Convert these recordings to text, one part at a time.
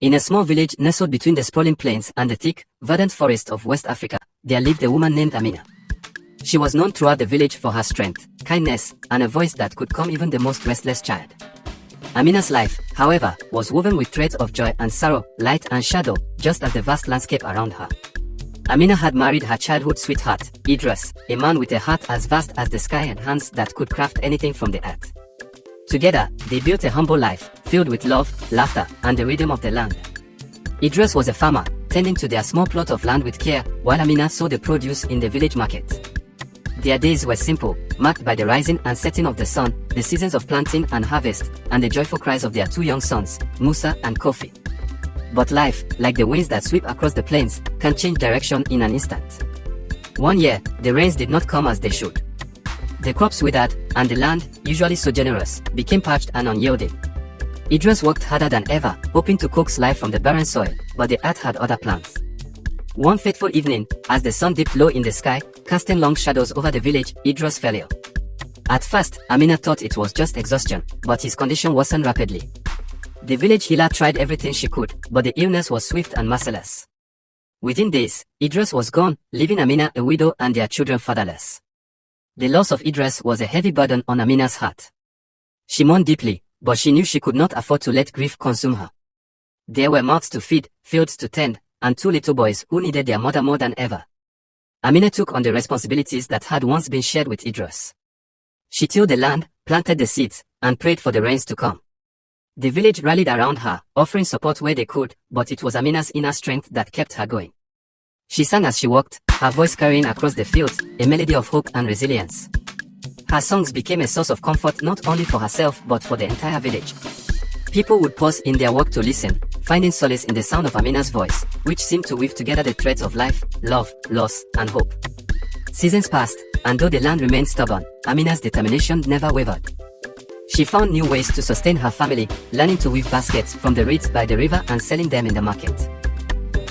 In a small village nestled between the sprawling plains and the thick, verdant forest of West Africa, there lived a woman named Amina. She was known throughout the village for her strength, kindness, and a voice that could calm even the most restless child. Amina's life, however, was woven with threads of joy and sorrow, light and shadow, just as the vast landscape around her. Amina had married her childhood sweetheart, Idris, a man with a heart as vast as the sky and hands that could craft anything from the earth. Together, they built a humble life, filled with love, laughter, and the rhythm of the land. Idris was a farmer, tending to their small plot of land with care, while Amina sold the produce in the village market. Their days were simple, marked by the rising and setting of the sun, the seasons of planting and harvest, and the joyful cries of their two young sons, Musa and Kofi. But life, like the winds that sweep across the plains, can change direction in an instant. One year, the rains did not come as they should. The crops withered, and the land, usually so generous, became parched and unyielding. Idris worked harder than ever, hoping to coax life from the barren soil, but the earth had other plans. One fateful evening, as the sun dipped low in the sky, casting long shadows over the village, Idris fell ill. At first, Amina thought it was just exhaustion, but his condition worsened rapidly. The village healer tried everything she could, but the illness was swift and merciless. Within days, Idris was gone, leaving Amina a widow and their children fatherless. The loss of Idris was a heavy burden on Amina's heart. She mourned deeply, but she knew she could not afford to let grief consume her. There were mouths to feed, fields to tend, and two little boys who needed their mother more than ever. Amina took on the responsibilities that had once been shared with Idris. She tilled the land, planted the seeds, and prayed for the rains to come. The village rallied around her, offering support where they could, but it was Amina's inner strength that kept her going. She sang as she walked, her voice carrying across the fields, a melody of hope and resilience. Her songs became a source of comfort not only for herself but for the entire village. People would pause in their work to listen, finding solace in the sound of Amina's voice, which seemed to weave together the threads of life, love, loss, and hope. Seasons passed, and though the land remained stubborn, Amina's determination never wavered. She found new ways to sustain her family, learning to weave baskets from the reeds by the river and selling them in the market.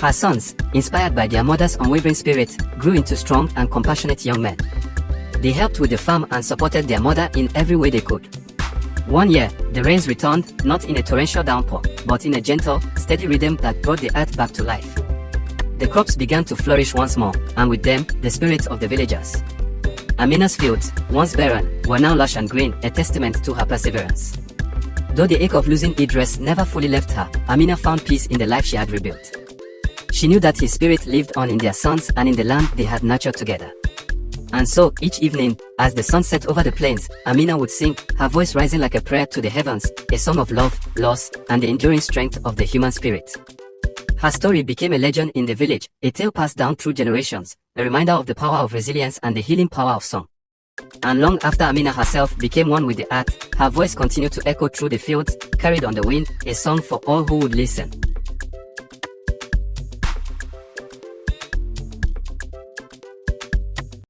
Her sons, inspired by their mother's unwavering spirit, grew into strong and compassionate young men. They helped with the farm and supported their mother in every way they could. One year, the rains returned, not in a torrential downpour, but in a gentle, steady rhythm that brought the earth back to life. The crops began to flourish once more, and with them, the spirits of the villagers. Amina's fields, once barren, were now lush and green, a testament to her perseverance. Though the ache of losing Idris never fully left her, Amina found peace in the life she had rebuilt. She knew that his spirit lived on in their sons and in the land they had nurtured together. And so, each evening, as the sun set over the plains, Amina would sing, her voice rising like a prayer to the heavens, a song of love, loss, and the enduring strength of the human spirit. Her story became a legend in the village, a tale passed down through generations, a reminder of the power of resilience and the healing power of song. And long after Amina herself became one with the earth, her voice continued to echo through the fields, carried on the wind, a song for all who would listen.